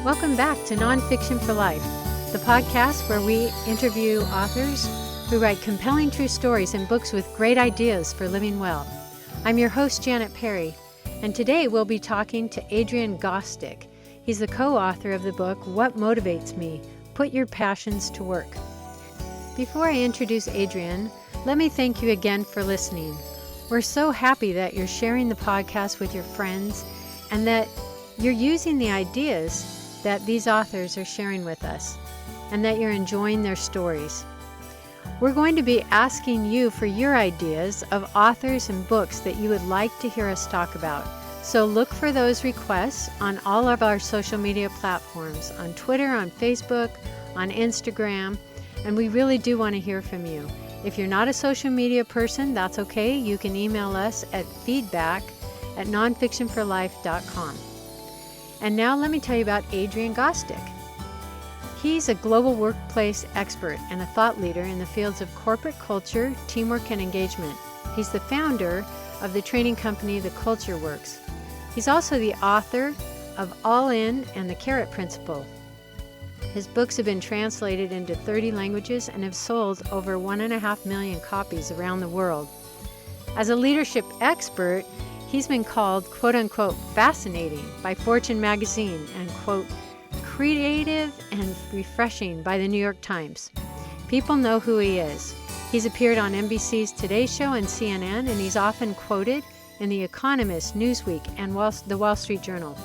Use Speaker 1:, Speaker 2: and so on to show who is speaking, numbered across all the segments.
Speaker 1: Welcome back to Nonfiction for Life, the podcast where we interview authors who write compelling true stories and books with great ideas for living well. I'm your host, Janet Perry, and today we'll be talking to Adrian Gostick. He's the co-author of the book, What Motivates Me? Put Your Passions to Work. Before I introduce Adrian, let me thank you again for listening. We're so happy that you're sharing the podcast with your friends and that you're using the ideas that these authors are sharing with us and that you're enjoying their stories. We're going to be asking you for your ideas of authors and books that you would like to hear us talk about. So look for those requests on all of our social media platforms, on Twitter, on Facebook, on Instagram, and we really do want to hear from you. If you're not a social media person, that's okay. You can email us at feedback@nonfictionforlife.com. And now let me tell you about Adrian Gostick. He's a global workplace expert and a thought leader in the fields of corporate culture, teamwork, and engagement. He's the founder of the training company The Culture Works. He's also the author of All In and The Carrot Principle. His books have been translated into 30 languages and have sold over 1.5 million copies around the world. As a leadership expert, he's been called, quote-unquote, fascinating by Fortune magazine and, quote, creative and refreshing by the New York Times. People know who he is. He's appeared on NBC's Today Show and CNN, and he's often quoted in The Economist, Newsweek, and the Wall Street Journal.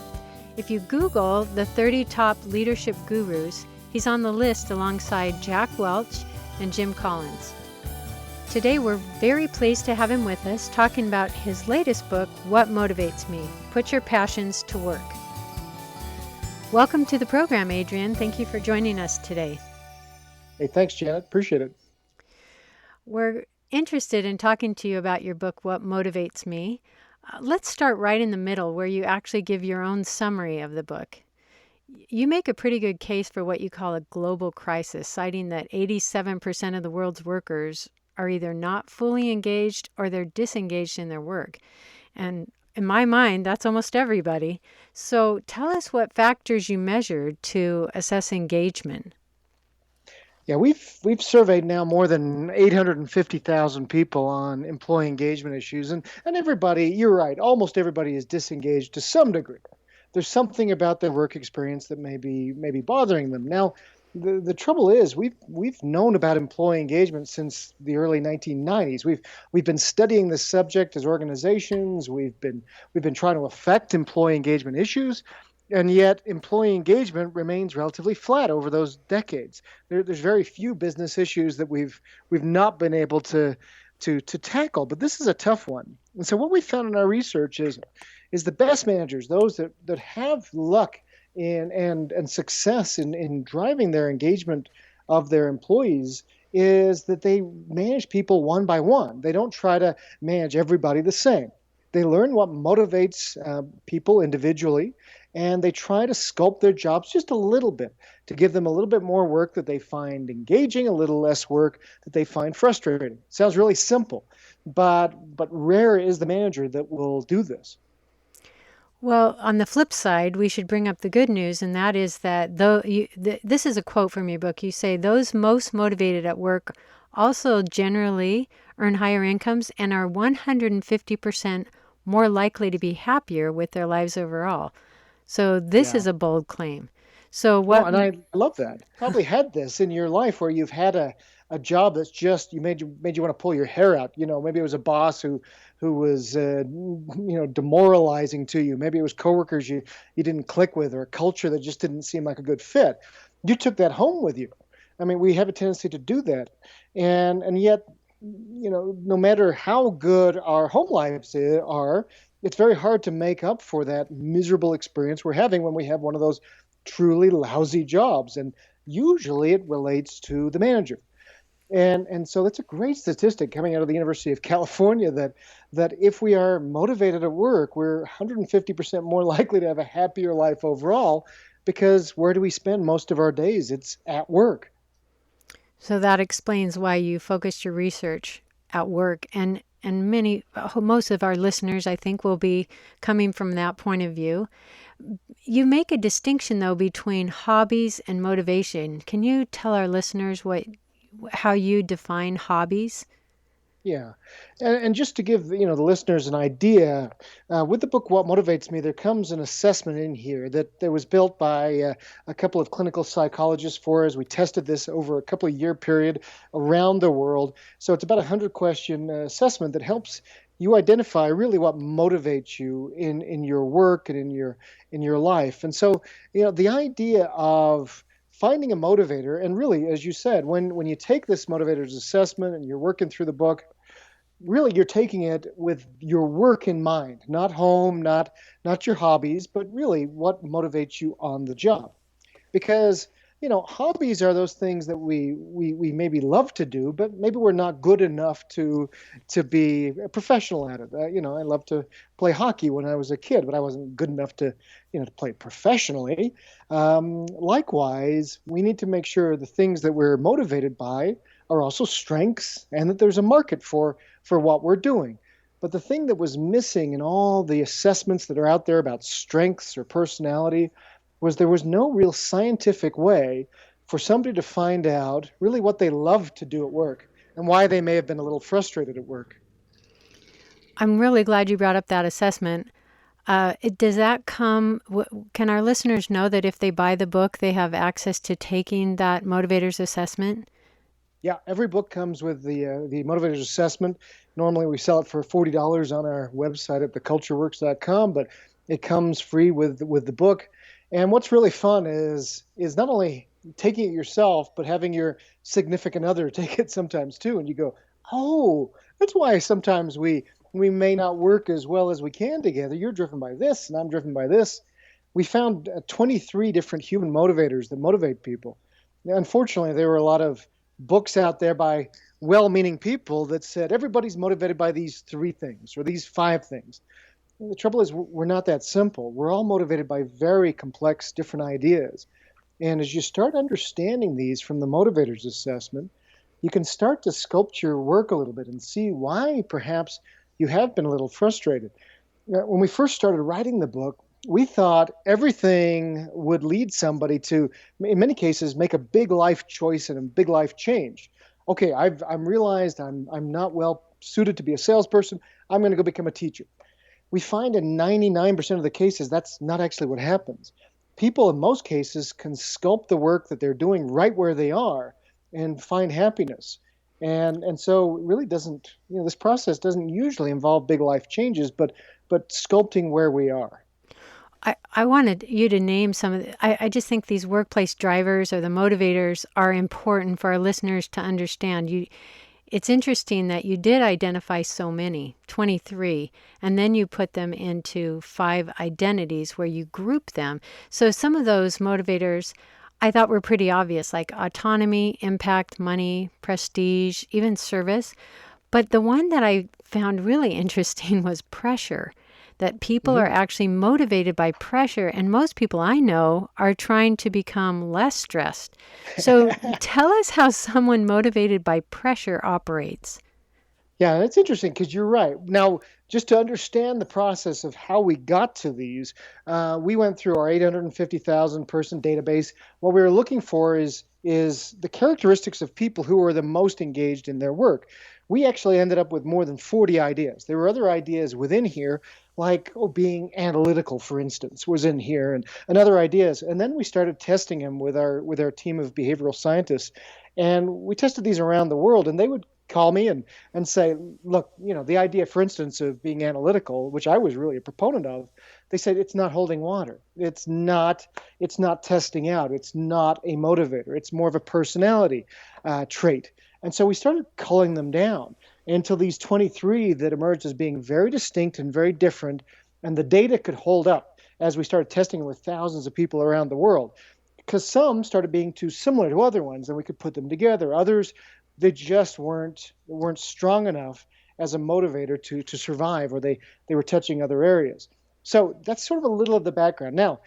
Speaker 1: If you Google the 30 top leadership gurus, he's on the list alongside Jack Welch and Jim Collins. Today, we're very pleased to have him with us talking about his latest book, What Motivates Me? Put Your Passions to Work. Welcome to the program, Adrian. Thank you for joining us today.
Speaker 2: Hey, thanks, Janet. Appreciate it.
Speaker 1: We're interested in talking to you about your book, What Motivates Me? Let's start right in the middle, where you actually give your own summary of the book. You make a pretty good case for what you call a global crisis, citing that 87% of the world's workers are either not fully engaged or they're disengaged in their work. And in my mind, that's almost everybody. So tell us what factors you measured to assess engagement.
Speaker 2: Yeah, we've surveyed now more than 850,000 people on employee engagement issues, and everybody, you're right, almost everybody is disengaged to some degree. There's something about their work experience that may be bothering them. Now, the trouble is we've known about employee engagement since the early 1990s. We've been studying this subject as organizations. We've been trying to affect employee engagement issues, and yet employee engagement remains relatively flat over those decades. There's very few business issues that we've not been able to tackle, but this is a tough one. And so what we found in our research is the best managers, those that have luck and success in driving their engagement of their employees, is that they manage people one by one. They don't try to manage everybody the same. They learn what motivates people individually, and they try to sculpt their jobs just a little bit to give them a little bit more work that they find engaging, a little less work that they find frustrating. Sounds really simple, but rare is the manager that will do this.
Speaker 1: Well, on the flip side, we should bring up the good news, and that is that this is a quote from your book. You say, those most motivated at work also generally earn higher incomes and are 150% more likely to be happier with their lives overall. So this is a bold claim. So what?
Speaker 2: Well, and I love that. Probably had this in your life where you've had a job that's just made you want to pull your hair out. Maybe it was a boss who was demoralizing to you. Maybe it was coworkers you didn't click with, or a culture that just didn't seem like a good fit. You took that home with you. I mean, we have a tendency to do that, and yet, no matter how good our home lives are, it's very hard to make up for that miserable experience we're having when we have one of those truly lousy jobs, and usually it relates to the manager. And so that's a great statistic coming out of the University of California that if we are motivated at work, we're 150% more likely to have a happier life overall, because where do we spend most of our days? It's at work.
Speaker 1: So that explains why you focused your research at work. And and most of our listeners, I think, will be coming from that point of view. You make a distinction, though, between hobbies and motivation. Can you tell our listeners how you define hobbies?
Speaker 2: Yeah, and just to give the listeners an idea, with the book "What Motivates Me," there comes an assessment in here that was built by a couple of clinical psychologists for us. We tested this over a couple of year period around the world, so it's about 100 question assessment that helps you identify really what motivates you in your work and in your life. And so the idea of finding a motivator, and really, as you said, when you take this motivators assessment and you're working through the book, really you're taking it with your work in mind, not home, not your hobbies, but really what motivates you on the job. Because hobbies are those things that we maybe love to do, but maybe we're not good enough to be a professional at it. I loved to play hockey when I was a kid, but I wasn't good enough to play professionally. Likewise, we need to make sure the things that we're motivated by are also strengths, and that there's a market for what we're doing. But the thing that was missing in all the assessments that are out there about strengths or personality was there was no real scientific way for somebody to find out really what they love to do at work and why they may have been a little frustrated at work.
Speaker 1: I'm really glad you brought up that assessment. Does that can our listeners know that if they buy the book, they have access to taking that motivators assessment?
Speaker 2: Yeah, every book comes with the motivators assessment. Normally we sell it for $40 on our website at thecultureworks.com, but it comes free with the book. And what's really fun is not only taking it yourself, but having your significant other take it sometimes too. And you go, oh, that's why sometimes we may not work as well as we can together. You're driven by this, and I'm driven by this. We found 23 different human motivators that motivate people. Now, unfortunately, there were a lot of books out there by well-meaning people that said everybody's motivated by these 3 things or these 5 things. The trouble is we're not that simple. We're all motivated by very complex, different ideas. And as you start understanding these from the motivators assessment, you can start to sculpt your work a little bit and see why perhaps you have been a little frustrated. Now, when we first started writing the book, we thought everything would lead somebody to, in many cases, make a big life choice and a big life change. Okay, I'm realized I'm not well suited to be a salesperson. I'm going to go become a teacher. We find in 99% of the cases that's not actually what happens. People in most cases can sculpt the work that they're doing right where they are and find happiness. And so it really doesn't, this process doesn't usually involve big life changes, but sculpting where we are.
Speaker 1: I wanted you to name some of I just think these workplace drivers or the motivators are important for our listeners to understand. It's interesting that you did identify so many, 23, and then you put them into 5 identities where you group them. So some of those motivators I thought were pretty obvious, like autonomy, impact, money, prestige, even service. But the one that I found really interesting was pressure, that people are actually motivated by pressure, and most people I know are trying to become less stressed. So tell us how someone motivated by pressure operates.
Speaker 2: Yeah, that's interesting because you're right. Now, just to understand the process of how we got to these, we went through our 850,000 person database. What we were looking for is the characteristics of people who are the most engaged in their work. We actually ended up with more than 40 ideas. There were other ideas within here, like being analytical, for instance, was in here, and other ideas. And then we started testing them with our team of behavioral scientists, and we tested these around the world, and they would call me and say, look, the idea, for instance, of being analytical, which I was really a proponent of, they said it's not holding water. It's not testing out. It's not a motivator. It's more of a personality trait. And so we started culling them down until these 23 that emerged as being very distinct and very different, and the data could hold up as we started testing with thousands of people around the world. Because some started being too similar to other ones, and we could put them together. Others, they just weren't strong enough as a motivator to survive, or they were touching other areas. So that's sort of a little of the background. Now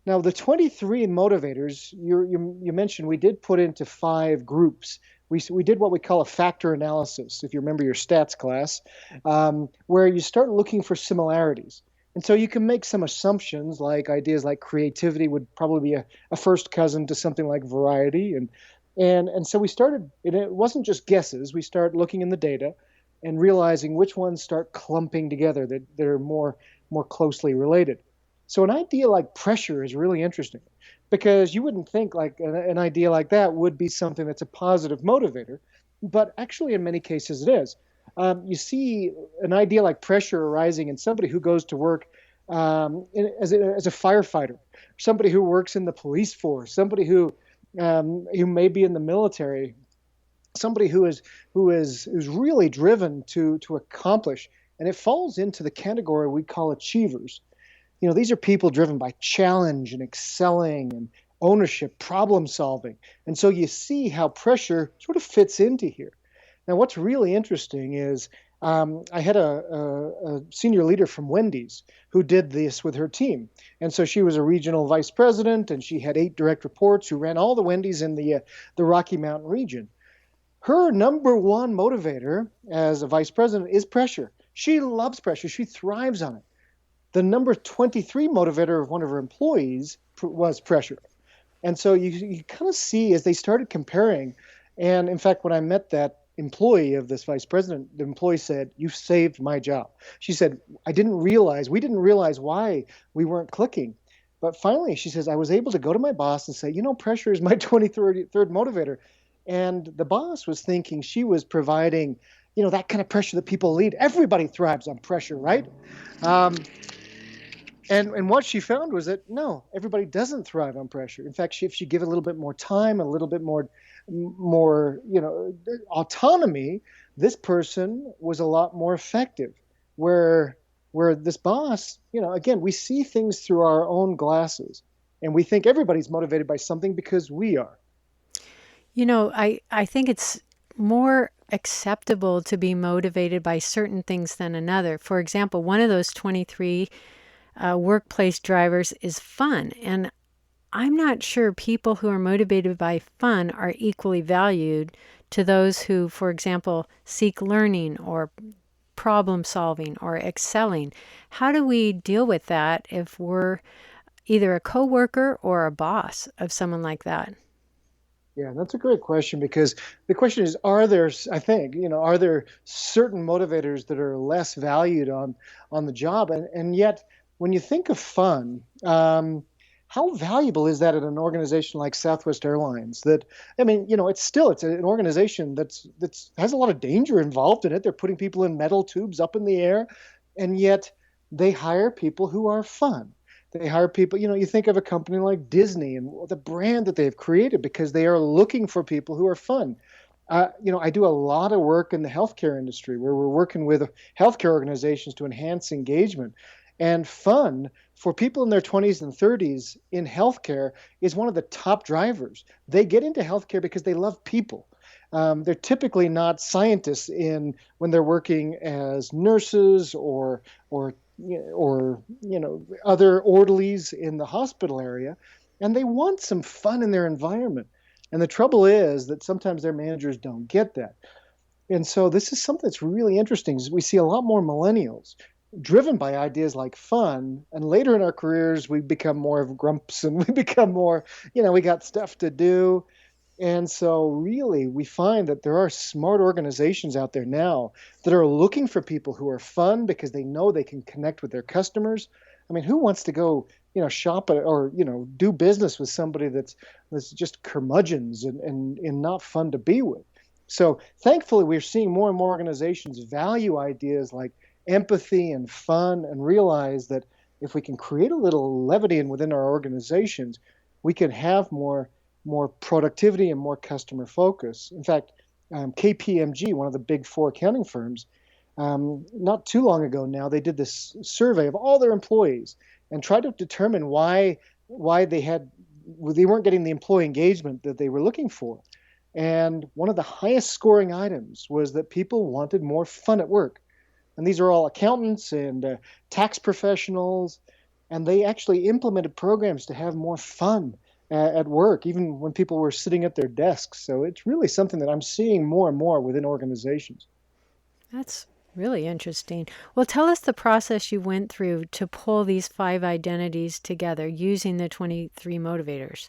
Speaker 2: the 23 motivators you mentioned, we did put into 5 groups. we did what we call a factor analysis, if you remember your stats class, where you start looking for similarities. And so you can make some assumptions, like ideas like creativity would probably be a first cousin to something like variety. And so we started, and it wasn't just guesses. We started looking in the data and realizing which ones start clumping together, that are more closely related. So an idea like pressure is really interesting because you wouldn't think like an idea like that would be something that's a positive motivator, but actually in many cases it is. You see an idea like pressure arising in somebody who goes to work as a firefighter, somebody who works in the police force, somebody who may be in the military, somebody who's really driven to accomplish, and it falls into the category we call achievers. These are people driven by challenge and excelling and ownership, problem solving. And so you see how pressure sort of fits into here. Now, what's really interesting is I had a senior leader from Wendy's who did this with her team. And so she was a regional vice president, and she had 8 direct reports who ran all the Wendy's in the Rocky Mountain region. Her number one motivator as a vice president is pressure. She loves pressure. She thrives on it. The number 23 motivator of one of her employees was pressure. And so you kind of see as they started comparing, and in fact, when I met that employee of this vice president, the employee said, "You saved my job." She said, we didn't realize why we weren't clicking. But finally, she says, I was able to go to my boss and say, pressure is my 23rd motivator. And the boss was thinking she was providing, that kind of pressure that people lead. Everybody thrives on pressure, right? And what she found was that, no, everybody doesn't thrive on pressure. In fact, if she give a little bit more time, a little bit more autonomy, this person was a lot more effective. Where this boss, again, we see things through our own glasses, and we think everybody's motivated by something because we are.
Speaker 1: I think it's more acceptable to be motivated by certain things than another. For example, one of those 23 workplace drivers is fun. And I'm not sure people who are motivated by fun are equally valued to those who, for example, seek learning or problem solving or excelling. How do we deal with that if we're either a coworker or a boss of someone like that?
Speaker 2: Yeah, that's a great question, because the question is, are there certain motivators that are less valued on the job? And yet, when you think of fun, how valuable is that at an organization like Southwest Airlines? It's an organization that's has a lot of danger involved in it. They're putting people in metal tubes up in the air, and yet they hire people who are fun. They hire people, you think of a company like Disney and the brand that they've created because they are looking for people who are fun. I do a lot of work in the healthcare industry where we're working with healthcare organizations to enhance engagement. And fun for people in their 20s and 30s in healthcare is one of the top drivers. They get into healthcare because they love people. They're typically not scientists when they're working as nurses or other orderlies in the hospital area, and they want some fun in their environment. And the trouble is that sometimes their managers don't get that. And so this is something that's really interesting. We see a lot more millennials driven by ideas like fun, and later in our careers we become more of grumps, and we become more, we got stuff to do. And so really we find that there are smart organizations out there now that are looking for people who are fun because they know they can connect with their customers. I mean, who wants to go, shop or, do business with somebody that's just curmudgeons and not fun to be with? So thankfully we're seeing more and more organizations value ideas like empathy and fun, and realize that if we can create a little levity within our organizations, we can have more productivity and more customer focus. In fact, KPMG, one of the big 4 accounting firms, not too long ago now, they did this survey of all their employees and tried to determine why they weren't getting the employee engagement that they were looking for. And one of the highest scoring items was that people wanted more fun at work. And these are all accountants and tax professionals, and they actually implemented programs to have more fun at work, even when people were sitting at their desks. So it's really something that I'm seeing more and more within organizations.
Speaker 1: That's really interesting. Well, tell us the process you went through to pull these 5 identities together using the 23 motivators.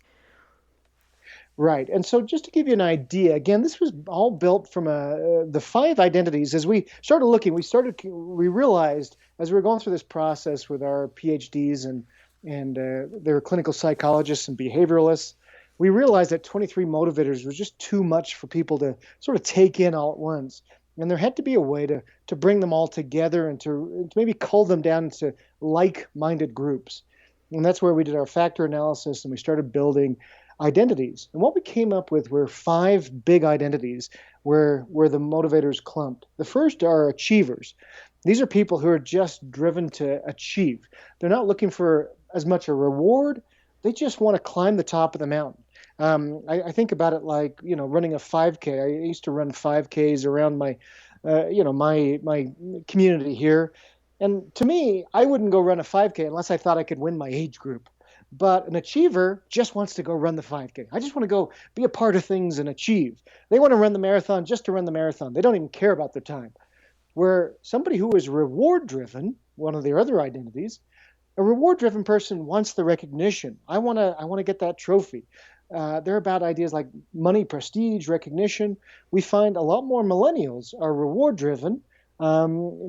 Speaker 2: Right. And so just to give you an idea, again, this was all built from the 5 identities. As we started looking, we realized as we were going through this process with our PhDs and they were clinical psychologists and behavioralists, we realized that 23 motivators was just too much for people to sort of take in all at once. And there had to be a way to bring them all together and to maybe cull them down into like-minded groups. And that's where we did our factor analysis and we started building identities. And what we came up with were 5 big identities where the motivators clumped. The first are achievers. These are people who are just driven to achieve. They're not looking for as much a reward. They just want to climb the top of the mountain. I think about it like, running a 5K. I used to run 5Ks around my community here. And to me, I wouldn't go run a 5K unless I thought I could win my age group. But an achiever just wants to go run the 5K. I just want to go be a part of things and achieve. They want to run the marathon just to run the marathon. They don't even care about their time. Where somebody who is reward driven, one of their other identities, a reward driven person wants the recognition. I want to get that trophy. They're about ideas like money, prestige, recognition. We find a lot more millennials are reward driven.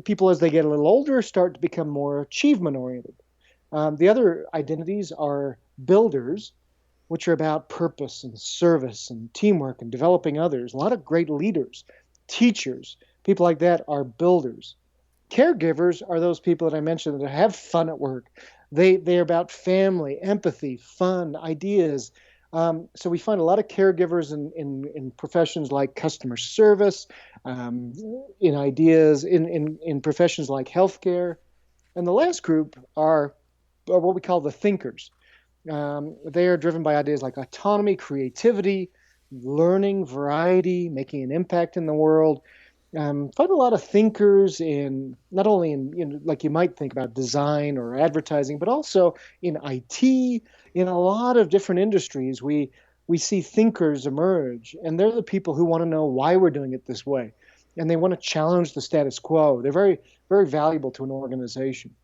Speaker 2: People, as they get a little older, start to become more achievement oriented. The other identities are builders, which are about purpose and service and teamwork and developing others. A lot of great leaders, teachers, people like that are builders. Caregivers are those people that I mentioned that have fun at work. They're about family, empathy, fun, ideas. So we find a lot of caregivers in professions like customer service, in professions like healthcare. And the last group are what we call the thinkers. They are driven by ideas like autonomy, creativity, learning, variety, making an impact in the world. Find a lot of thinkers in not only in like you might think about design or advertising, but also in IT, in a lot of different industries. We see thinkers emerge, and they're the people who want to know why we're doing it this way, and they want to challenge the status quo. They're very, very valuable to an organization.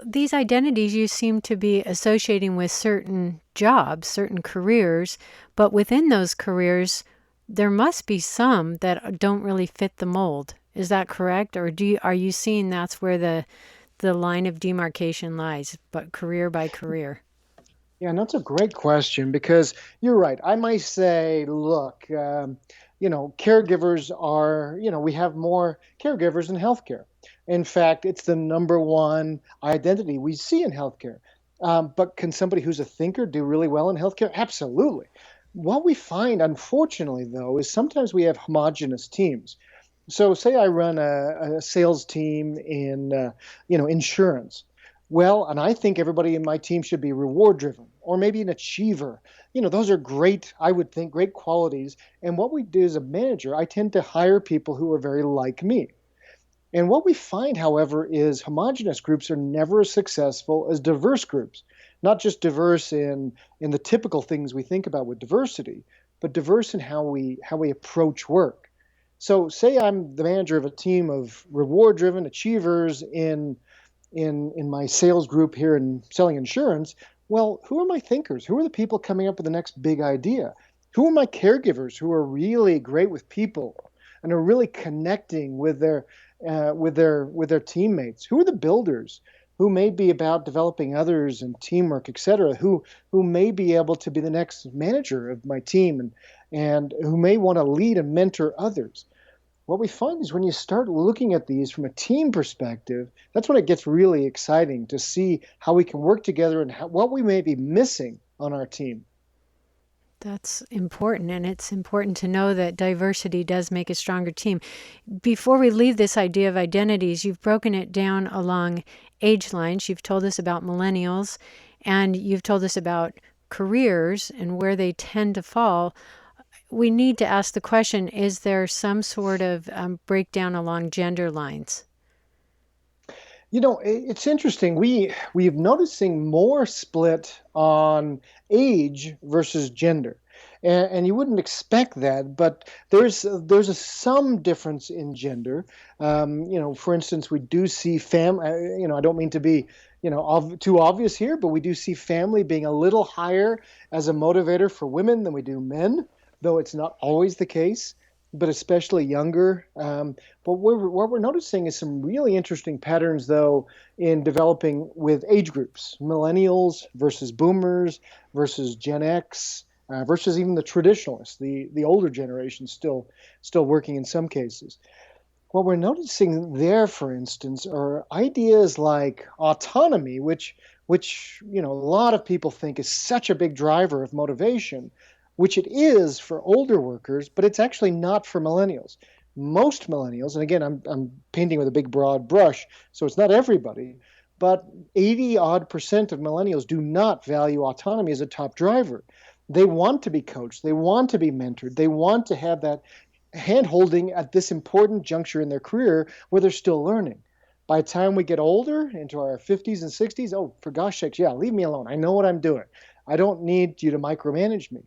Speaker 1: These identities you seem to be associating with certain jobs, certain careers, but within those careers, there must be some that don't really fit the mold. Is that correct? Or are you seeing that's where the line of demarcation lies, but career by career?
Speaker 2: Yeah, and that's a great question because you're right. I might say, look, caregivers are, we have more caregivers in healthcare. In fact, it's the number one identity we see in healthcare. But can somebody who's a thinker do really well in healthcare? Absolutely. What we find, unfortunately, though, is sometimes we have homogenous teams. So, say I run a sales team in, insurance. Well, and I think everybody in my team should be reward driven or maybe an achiever. Those are great, I would think, great qualities. And what we do as a manager, I tend to hire people who are very like me. And what we find, however, is homogenous groups are never as successful as diverse groups. Not just diverse in the typical things we think about with diversity, but diverse in how we approach work. So say I'm the manager of a team of reward-driven achievers in my sales group here in selling insurance. Well, who are my thinkers? Who are the people coming up with the next big idea? Who are my caregivers who are really great with people and are really connecting with their teammates? Who are the builders who may be about developing others and teamwork, et cetera, who may be able to be the next manager of my team and who may want to lead and mentor others? What we find is when you start looking at these from a team perspective, that's when it gets really exciting to see how we can work together and what we may be missing on our team.
Speaker 1: That's important, and it's important to know that diversity does make a stronger team. Before we leave this idea of identities, you've broken it down along age lines. You've told us about millennials, and you've told us about careers and where they tend to fall. We need to ask the question, is there some sort of breakdown along gender lines?
Speaker 2: It's interesting. We've noticing more split on age versus gender, and you wouldn't expect that, but some difference in gender. For instance, we do see I don't mean to be too obvious here, but we do see family being a little higher as a motivator for women than we do men, though it's not always the case, but especially younger. But what we're noticing is some really interesting patterns, though, in developing with age groups: millennials versus boomers versus Gen X versus even the traditionalists, the older generation still working in some cases. What we're noticing there, for instance, are ideas like autonomy, which a lot of people think is such a big driver of motivation, which it is for older workers, but it's actually not for millennials. Most millennials, and again, I'm painting with a big broad brush, so it's not everybody, but 80 odd percent of millennials do not value autonomy as a top driver. They want to be coached, they want to be mentored, they want to have that hand holding at this important juncture in their career where they're still learning. By the time we get older, into our 50s and 60s, oh, for gosh sakes, yeah, leave me alone. I know what I'm doing. I don't need you to micromanage me.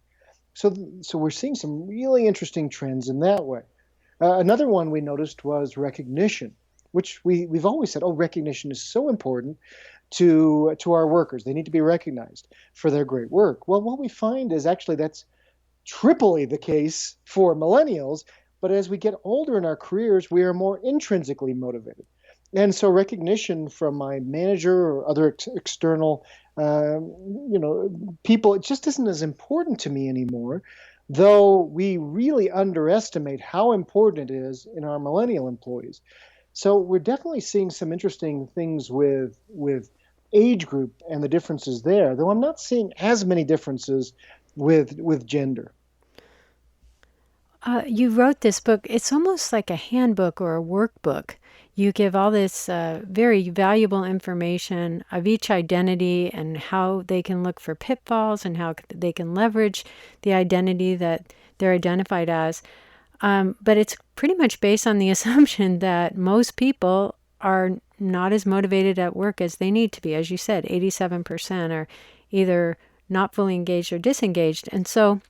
Speaker 2: So we're seeing some really interesting trends in that way. Another one we noticed was recognition, which we've always said, oh, recognition is so important to our workers. They need to be recognized for their great work. Well, what we find is actually that's triply the case for millennials, but as we get older in our careers, we are more intrinsically motivated. And so recognition from my manager or other external people, it just isn't as important to me anymore, though we really underestimate how important it is in our millennial employees. So we're definitely seeing some interesting things with age group and the differences there, though I'm not seeing as many differences with gender.
Speaker 1: You wrote this book. It's almost like a handbook or a workbook. You give all this very valuable information of each identity and how they can look for pitfalls and how they can leverage the identity that they're identified as. But it's pretty much based on the assumption that most people are not as motivated at work as they need to be. As you said, 87% are either not fully engaged or disengaged. And so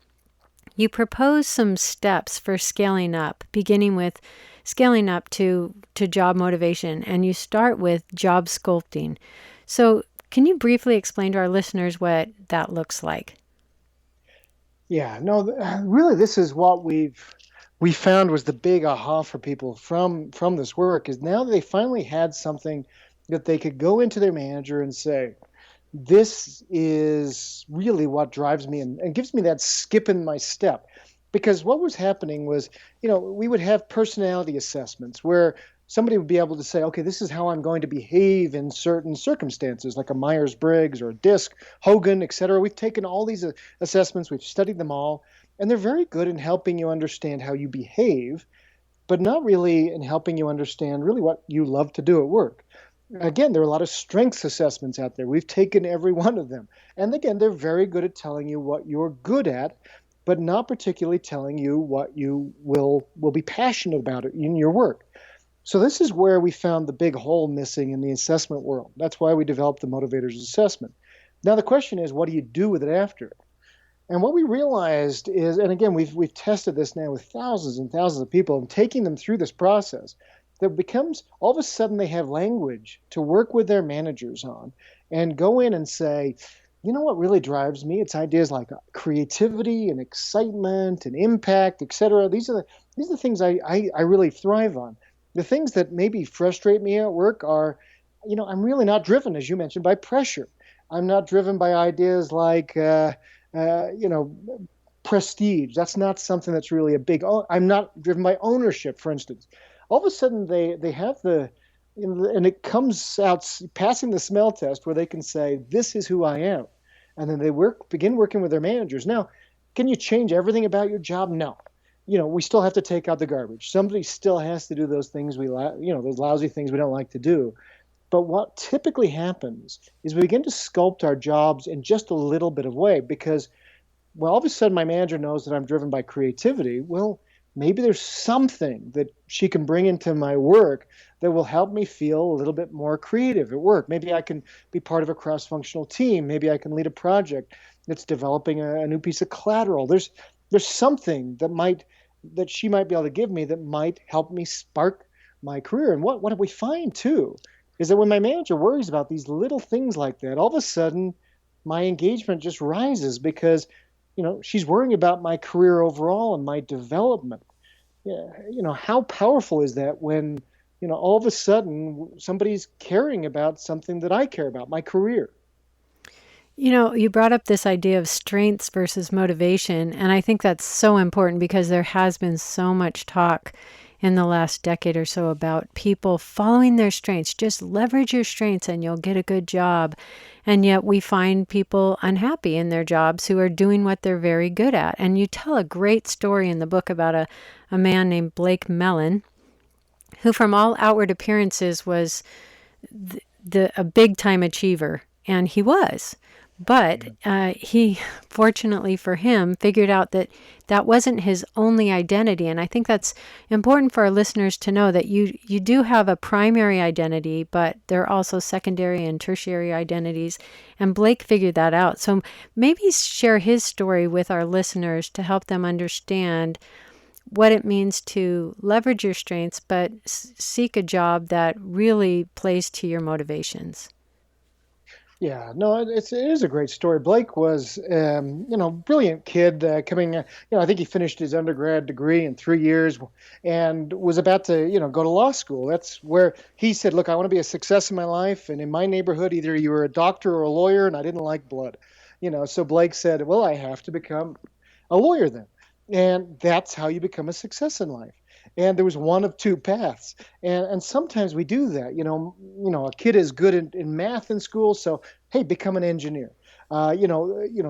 Speaker 1: you propose some steps for scaling up, beginning with scaling up to job motivation, and you start with job sculpting. So can you briefly explain to our listeners what that looks like?
Speaker 2: Yeah, no, really, this is what we found was the big aha for people from this work is now they finally had something that they could go into their manager and say, this is really what drives me and gives me that skip in my step. Because what was happening was, we would have personality assessments where somebody would be able to say, okay, this is how I'm going to behave in certain circumstances, like a Myers-Briggs or a DISC, Hogan, et cetera. We've taken all these assessments, we've studied them all, and they're very good in helping you understand how you behave, but not really in helping you understand really what you love to do at work. Again, there are a lot of strengths assessments out there. We've taken every one of them. And again, they're very good at telling you what you're good at, but not particularly telling you what you will be passionate about in your work. So this is where we found the big hole missing in the assessment world. That's why we developed the Motivators Assessment. Now the question is, what do you do with it after? And what we realized is, and again, we've tested this now with thousands and thousands of people and taking them through this process, that becomes all of a sudden they have language to work with their managers on and go in and say, you know what really drives me? It's ideas like creativity and excitement and impact, et cetera. These are the things I really thrive on. The things that maybe frustrate me at work are, I'm really not driven, as you mentioned, by pressure. I'm not driven by ideas like, prestige. That's not something that's really a big, I'm not driven by ownership, for instance. All of a sudden they have and it comes out passing the smell test where they can say, this is who I am. And then they begin working with their managers. Now, can you change everything about your job? No. We still have to take out the garbage. Somebody still has to do those things those lousy things we don't like to do. But what typically happens is we begin to sculpt our jobs in just a little bit of way because, well, all of a sudden my manager knows that I'm driven by creativity. Well, maybe there's something that she can bring into my work that will help me feel a little bit more creative at work. Maybe I can be part of a cross-functional team. Maybe I can lead a project that's developing a new piece of collateral. There's something that she might be able to give me that might help me spark my career. And what we find too is that when my manager worries about these little things like that, all of a sudden my engagement just rises because she's worrying about my career overall and my development. Yeah, how powerful is that when all of a sudden somebody's caring about something that I care about, my career.
Speaker 1: You brought up this idea of strengths versus motivation, and I think that's so important because there has been so much talk in the last decade or so about people following their strengths. Just leverage your strengths and you'll get a good job. And yet we find people unhappy in their jobs who are doing what they're very good at. And you tell a great story in the book about a man named Blake Mellon, who from all outward appearances was a big time achiever. And he was. But he, fortunately for him, figured out that that wasn't his only identity. And I think that's important for our listeners to know that you do have a primary identity, but there are also secondary and tertiary identities. And Blake figured that out. So maybe share his story with our listeners to help them understand what it means to leverage your strengths, but seek a job that really plays to your motivations.
Speaker 2: Yeah, no, it is a great story. Blake was, brilliant kid coming. I think he finished his undergrad degree in 3 years, and was about to, go to law school. That's where he said, "Look, I want to be a success in my life, and in my neighborhood, either you were a doctor or a lawyer, and I didn't like blood." So Blake said, "Well, I have to become a lawyer then," and that's how you become a success in life. And there was one of two paths, and sometimes we do that. A kid is good in math in school, so hey, become an engineer.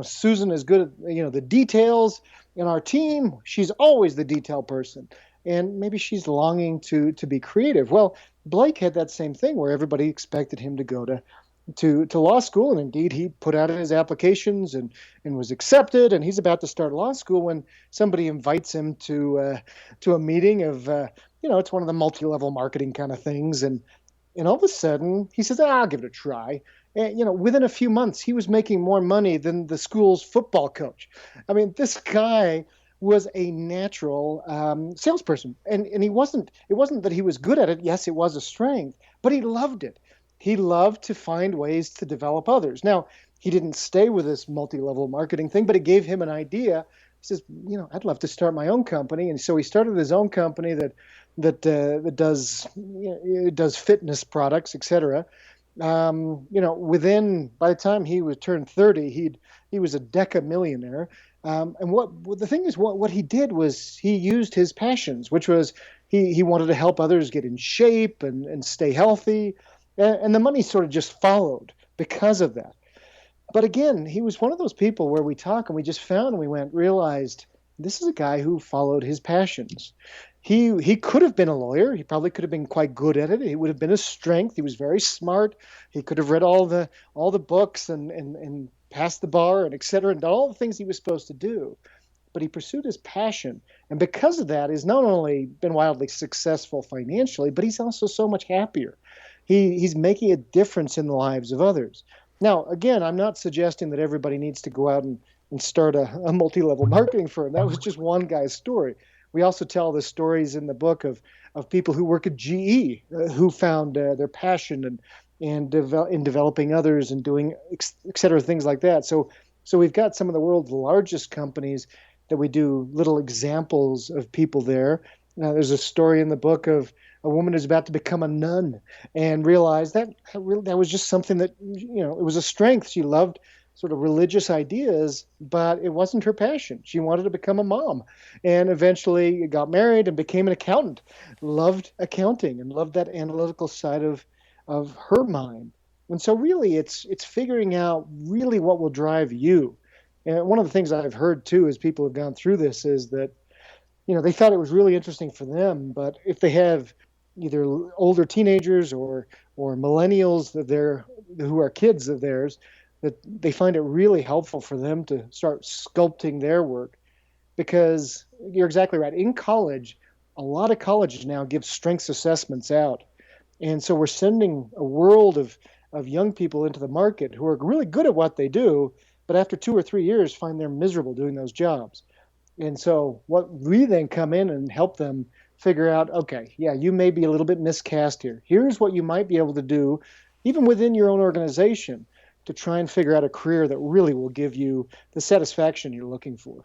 Speaker 2: Susan is good at the details in our team. She's always the detail person, and maybe she's longing to be creative. Well, Blake had that same thing where everybody expected him to go to law school, and indeed he put out his applications and was accepted, and he's about to start law school when somebody invites him to a meeting of it's one of the multi-level marketing kind of things, and all of a sudden he says, I'll give it a try. And within a few months he was making more money than the school's football coach. I mean, this guy was a natural salesperson, and it wasn't that he was good at it. Yes, it was a strength, but he loved it. He loved to find ways to develop others. Now, he didn't stay with this multi-level marketing thing, but it gave him an idea. He says, I'd love to start my own company. And so he started his own company that does fitness products, etc. By the time he was turned 30, he was a deca-millionaire. And the thing is, what he did was he used his passions, which was he wanted to help others get in shape and stay healthy. And the money sort of just followed because of that. But again, he was one of those people where we talk and we just realized this is a guy who followed his passions. He could have been a lawyer. He probably could have been quite good at it. It would have been a strength. He was very smart. He could have read all the books and passed the bar and et cetera, and done all the things he was supposed to do. But he pursued his passion. And because of that, he's not only been wildly successful financially, but he's also so much happier. He's making a difference in the lives of others. Now, again, I'm not suggesting that everybody needs to go out and start a multi-level marketing firm. That was just one guy's story. We also tell the stories in the book of people who work at GE who found their passion and in developing others and doing et cetera, things like that. So we've got some of the world's largest companies that we do little examples of people there. There's a story in the book of a woman who's about to become a nun and realized that was just something that, it was a strength. She loved sort of religious ideas, but it wasn't her passion. She wanted to become a mom and eventually got married and became an accountant, loved accounting and loved that analytical side of her mind. And so really it's figuring out really what will drive you. And one of the things I've heard too, as people have gone through this, is that they thought it was really interesting for them, but if they have either older teenagers or millennials who are kids of theirs, that they find it really helpful for them to start sculpting their work because you're exactly right. In college, a lot of colleges now give strengths assessments out. And so we're sending a world of young people into the market who are really good at what they do, but after 2 or 3 years find they're miserable doing those jobs. And so what we then come in and help them figure out, okay, yeah, you may be a little bit miscast here. Here's what you might be able to do, even within your own organization, to try and figure out a career that really will give you the satisfaction you're looking for.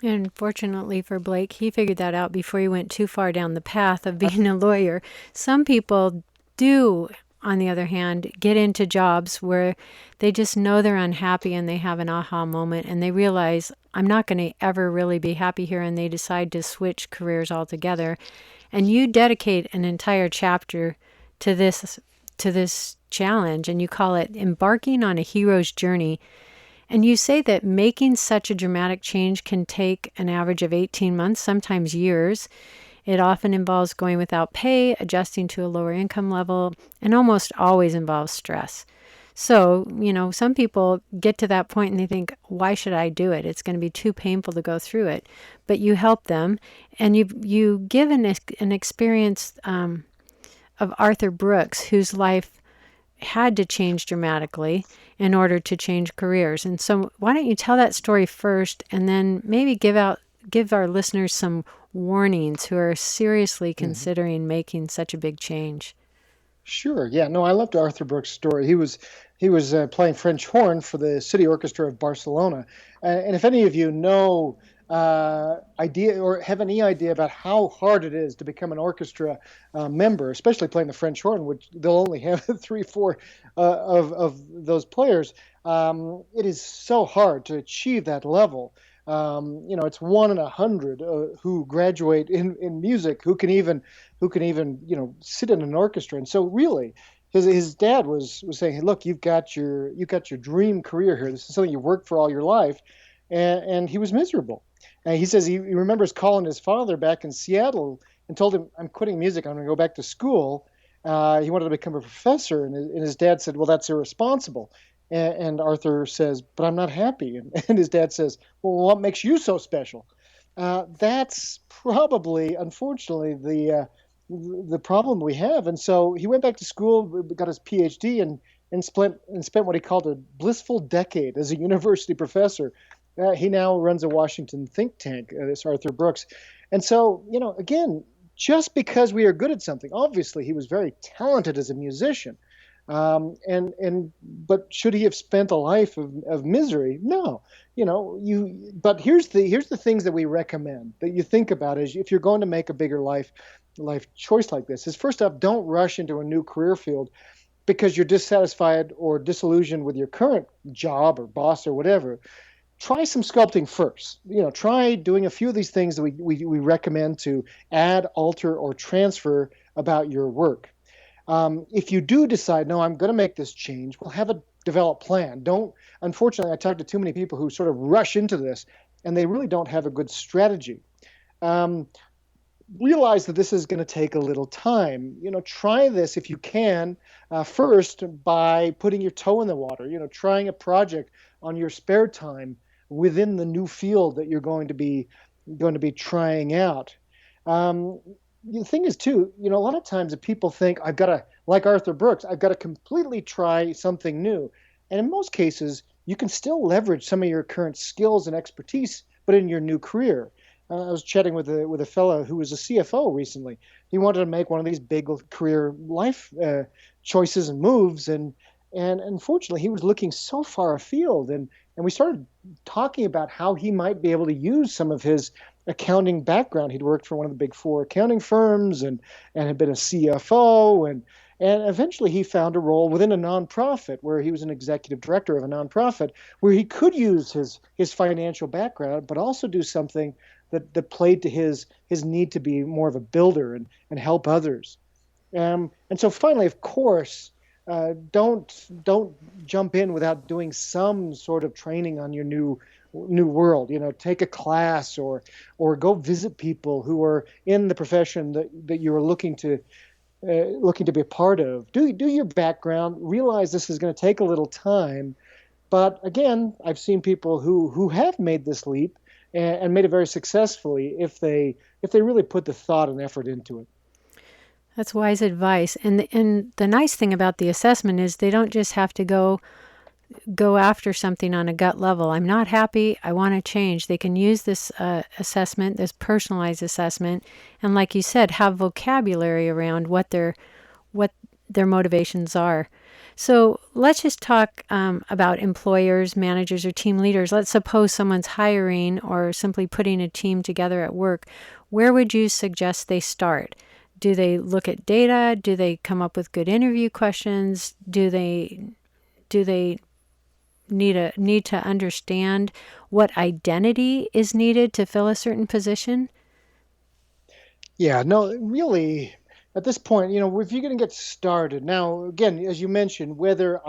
Speaker 1: And fortunately for Blake, he figured that out before he went too far down the path of being a lawyer. Some people do, on the other hand, get into jobs where they just know they're unhappy and they have an aha moment and they realize, I'm not going to ever really be happy here, and they decide to switch careers altogether. And you dedicate an entire chapter to this challenge, and you call it Embarking on a Hero's Journey. And you say that making such a dramatic change can take an average of 18 months, sometimes years. It often involves going without pay, adjusting to a lower income level, and almost always involves stress. So, some people get to that point and they think, why should I do it? It's going to be too painful to go through it. But you help them, and you give an experience of Arthur Brooks, whose life had to change dramatically in order to change careers. And so why don't you tell that story first, and then maybe give our listeners some warnings who are seriously considering making such a big change.
Speaker 2: Sure. Yeah. No, I loved Arthur Brooks' story. He was playing French horn for the City Orchestra of Barcelona. And if any of you know idea or have any idea about how hard it is to become an orchestra member, especially playing the French horn, which they'll only have 3-4 of those players, it is so hard to achieve that level. It's 1 in 100 who graduate in music who can even sit in an orchestra. And so really, his dad was saying, hey, look, you've got your dream career here. This is something you worked for all your life, and he was miserable. And he says he remembers calling his father back in Seattle and told him, I'm quitting music. I'm going to go back to school. He wanted to become a professor, and his dad said, well, that's irresponsible. And Arthur says, but I'm not happy. And his dad says, well, what makes you so special? That's probably, unfortunately, the problem we have. And so he went back to school, got his PhD, and spent what he called a blissful decade as a university professor. He now runs a Washington think tank, this Arthur Brooks. And so, again, just because we are good at something, obviously he was very talented as a musician. But should he have spent a life of misery? No, but here's the things that we recommend that you think about is if you're going to make a bigger life choice like this is, first off, don't rush into a new career field because you're dissatisfied or disillusioned with your current job or boss or whatever. Try some sculpting first. Try doing a few of these things that we recommend to add, alter, or transfer about your work. If you do decide, no, I'm going to make this change, well, have a developed plan. Unfortunately, I talk to too many people who sort of rush into this and they really don't have a good strategy. Realize that this is going to take a little time. Try this if you can first by putting your toe in the water, trying a project on your spare time within the new field that you're going to be trying out. The thing is, too, a lot of times if people think, I've got to, like Arthur Brooks, I've got to completely try something new. And in most cases, you can still leverage some of your current skills and expertise, but in your new career. I was chatting with a fellow who was a CFO recently. He wanted to make one of these big career life choices and moves, and unfortunately, he was looking so far afield. And we started talking about how he might be able to use some of his accounting background. He'd worked for one of the big 4 accounting firms and had been a CFO, and eventually he found a role within a nonprofit where he was an executive director of a nonprofit where he could use his financial background, but also do something that played to his need to be more of a builder and help others. And so finally, of course, don't jump in without doing some sort of training on your new world. Take a class or go visit people who are in the profession that you are looking to be a part of. Do your background. Realize this is going to take a little time, but again, I've seen people who have made this leap and made it very successfully if they really put the thought and effort into it.
Speaker 1: That's wise advice. And the nice thing about the assessment is they don't just have to go after something on a gut level. I'm not happy. I want to change. They can use this assessment, this personalized assessment, and like you said, have vocabulary around what their motivations are. So let's just talk about employers, managers, or team leaders. Let's suppose someone's hiring or simply putting a team together at work. Where would you suggest they start? Do they look at data? Do they come up with good interview questions? Do they need to understand what identity is needed to fill a certain position?
Speaker 2: Yeah, no, really, at this point, if you're going to get started, now, again, as you mentioned, whether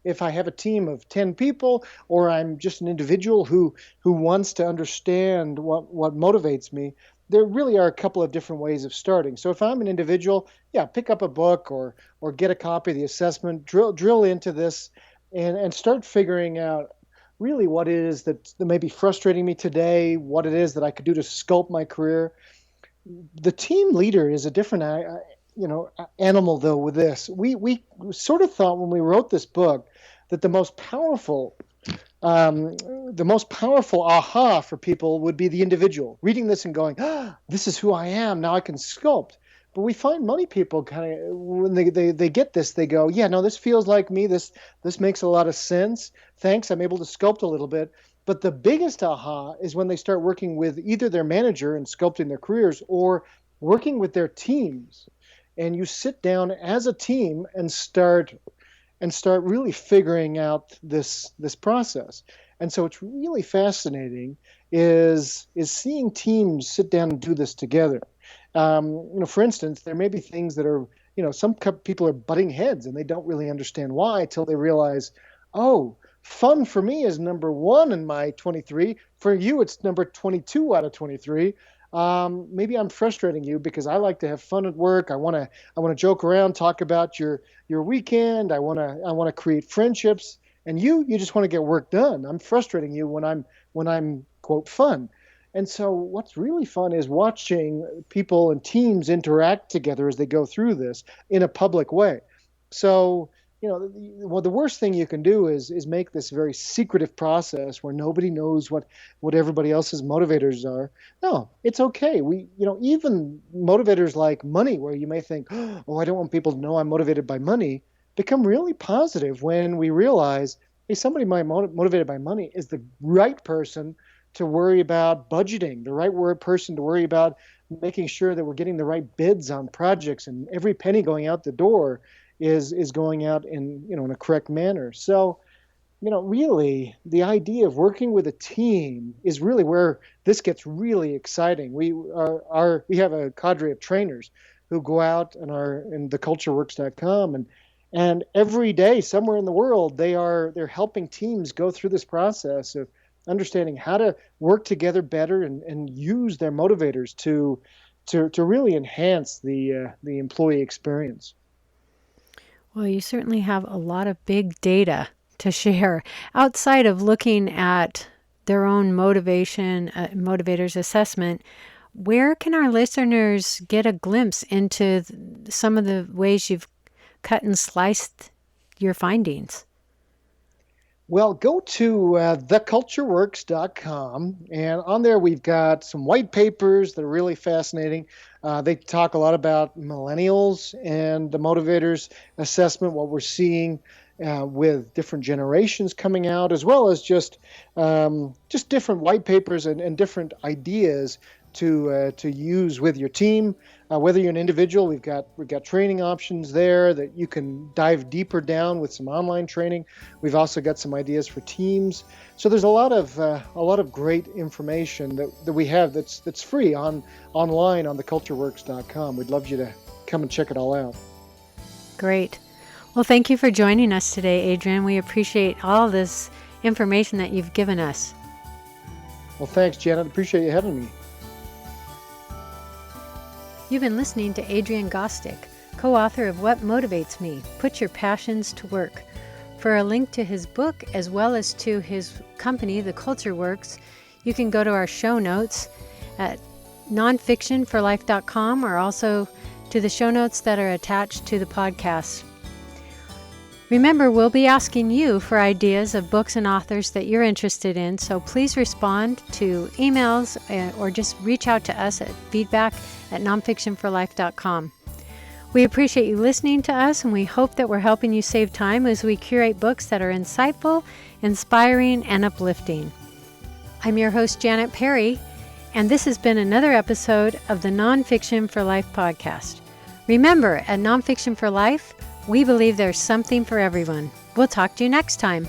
Speaker 2: if I have a team of 10 people or I'm just an individual who wants to understand what motivates me, there really are a couple of different ways of starting. So if I'm an individual, yeah, pick up a book or get a copy of the assessment, drill into this and start figuring out really what it is that may be frustrating me today, what it is that I could do to sculpt my career. The team leader is a different animal, though. With this, we sort of thought when we wrote this book that the most powerful aha for people would be the individual reading this and going, this is who I am, now I can sculpt. But we find many people kind of, when they get this, they go, yeah, no, this feels like me, this makes a lot of sense, thanks, I'm able to sculpt a little bit. But the biggest aha is when they start working with either their manager and sculpting their careers or working with their teams. And you sit down as a team and start really figuring out this process. And so it's really fascinating is seeing teams sit down and do this together. For instance, there may be things that are, some people are butting heads and they don't really understand why until they realize, oh, fun for me is number 1 in my 23. For you, it's number 22 out of 23. Maybe I'm frustrating you because I like to have fun at work. I want to joke around, talk about your weekend. I want to create friendships, and you just want to get work done. I'm frustrating you when I'm quote fun. And so what's really fun is watching people and teams interact together as they go through this in a public way. So, the worst thing you can do is make this very secretive process where nobody knows what everybody else's motivators are. No, it's okay. Even motivators like money, where you may think, oh, I don't want people to know I'm motivated by money, become really positive when we realize, hey, somebody motivated by money is the right person to worry about budgeting, the right person to worry about making sure that we're getting the right bids on projects and every penny going out the door is going out in a correct manner. So, really the idea of working with a team is really where this gets really exciting. We have a cadre of trainers who go out and are in thecultureworks.com and every day somewhere in the world they're helping teams go through this process of understanding how to work together better and use their motivators to really enhance the employee experience.
Speaker 1: Well, you certainly have a lot of big data to share outside of looking at their own motivators assessment. Where can our listeners get a glimpse into some of the ways you've cut and sliced your findings?
Speaker 2: Well, go to thecultureworks.com, and on there we've got some white papers that are really fascinating. They talk a lot about millennials and the motivators assessment, what we're seeing with different generations coming out, as well as just different white papers and different ideas to use with your team. Whether you're an individual, we've got training options there that you can dive deeper down with some online training. We've also got some ideas for teams. So there's a lot of great information that we have that's free online on thecultureworks.com. We'd love you to come and check it all out.
Speaker 1: Great. Well, thank you for joining us today, Adrian. We appreciate all this information that you've given us.
Speaker 2: Well, thanks, Janet. Appreciate you having me.
Speaker 1: You've been listening to Adrian Gostick, co-author of What Motivates Me, Put Your Passions to Work. For a link to his book as well as to his company, The Culture Works, You can go to our show notes at nonfictionforlife.com or also to the show notes that are attached to the podcast. Remember, we'll be asking you for ideas of books and authors that you're interested in, so please respond to emails or just reach out to us at feedback@nonfictionforlife.com. We appreciate you listening to us, and we hope that we're helping you save time as we curate books that are insightful, inspiring, and uplifting. I'm your host, Janet Perry, and this has been another episode of the Nonfiction for Life podcast. Remember, at Nonfiction for Life, we believe there's something for everyone. We'll talk to you next time.